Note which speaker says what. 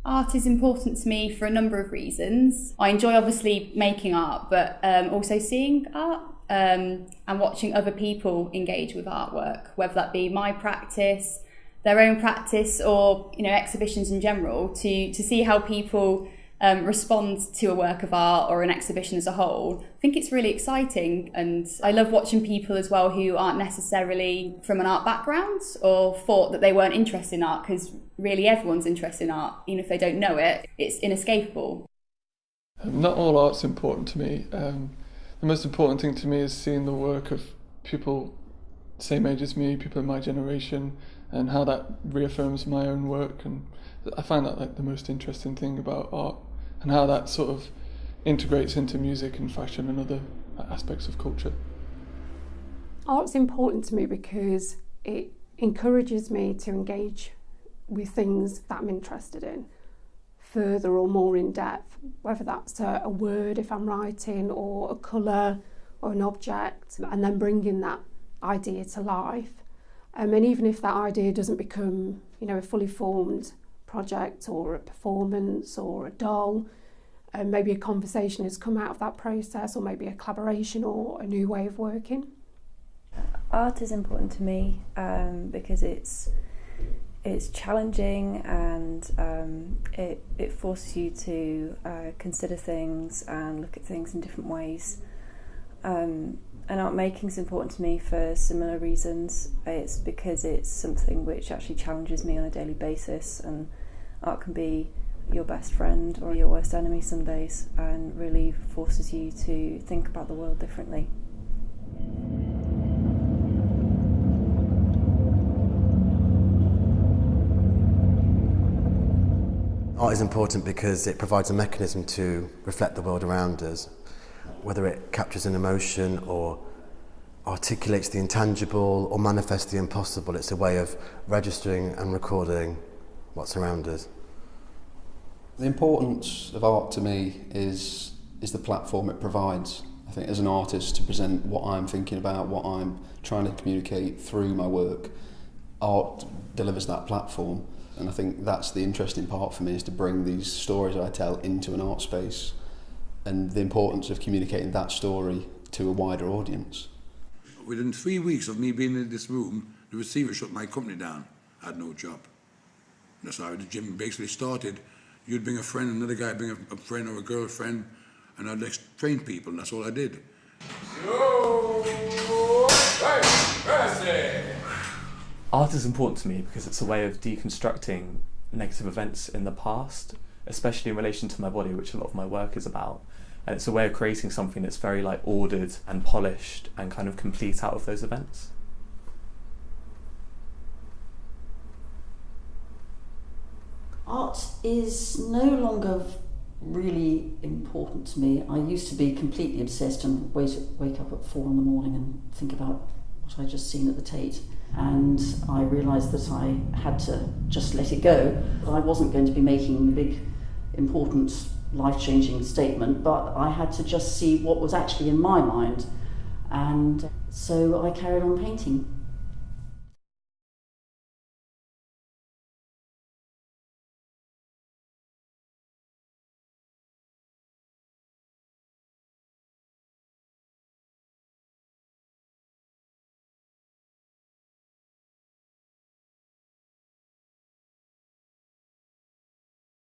Speaker 1: Art is important to me for a number of reasons. I enjoy obviously making art, but also seeing art and watching other people engage with artwork, whether that be my practice, their own practice, or exhibitions in general, to see how people respond to a work of art or an exhibition as a whole. I think it's really exciting, and I love watching people as well who aren't necessarily from an art background or thought that they weren't interested in art, because really everyone's interested in art. Even if they don't know it, it's inescapable.
Speaker 2: Not all art's important to me. The most important thing to me is seeing the work of people same age as me, people in my generation, and how that reaffirms my own work. And I find that like the most interesting thing about art, and how that sort of integrates into music and fashion and other aspects of culture.
Speaker 3: Art's important to me because it encourages me to engage with things that I'm interested in further or more in depth, whether that's a word if I'm writing, or a colour or an object, and then bringing that idea to life. And even if that idea doesn't become a fully formed project or a performance or a doll, maybe a conversation has come out of that process, or maybe a collaboration or a new way of working.
Speaker 4: Art is important to me because it's challenging, and it forces you to consider things and look at things in different ways. And art making is important to me for similar reasons. It's because it's something which actually challenges me on a daily basis, and art can be your best friend or your worst enemy some days, and really forces you to think about the world differently.
Speaker 5: Art is important because it provides a mechanism to reflect the world around us, whether it captures an emotion or articulates the intangible or manifests the impossible. It's a way of registering and recording what's around us.
Speaker 6: The importance of art to me is the platform it provides. I think as an artist, to present what I'm thinking about, what I'm trying to communicate through my work, art delivers that platform. And I think that's the interesting part for me, is to bring these stories I tell into an art space, and the importance of communicating that story to a wider audience.
Speaker 7: Within 3 weeks of me being in this room, the receiver shut my company down. I had no job. That's how the gym basically started. You'd bring a friend, another guy bring a friend or a girlfriend, and I'd like train people, and that's all I did.
Speaker 8: Art is important to me because it's a way of deconstructing negative events in the past, especially in relation to my body, which a lot of my work is about. And it's a way of creating something that's very ordered and polished and kind of complete out of those events.
Speaker 9: Art is no longer really important to me. I used to be completely obsessed and wake up at 4 in the morning and think about what I'd just seen at the Tate. And I realised that I had to just let it go. I wasn't going to be making a big, important, life-changing statement, but I had to just see what was actually in my mind. And so I carried on painting.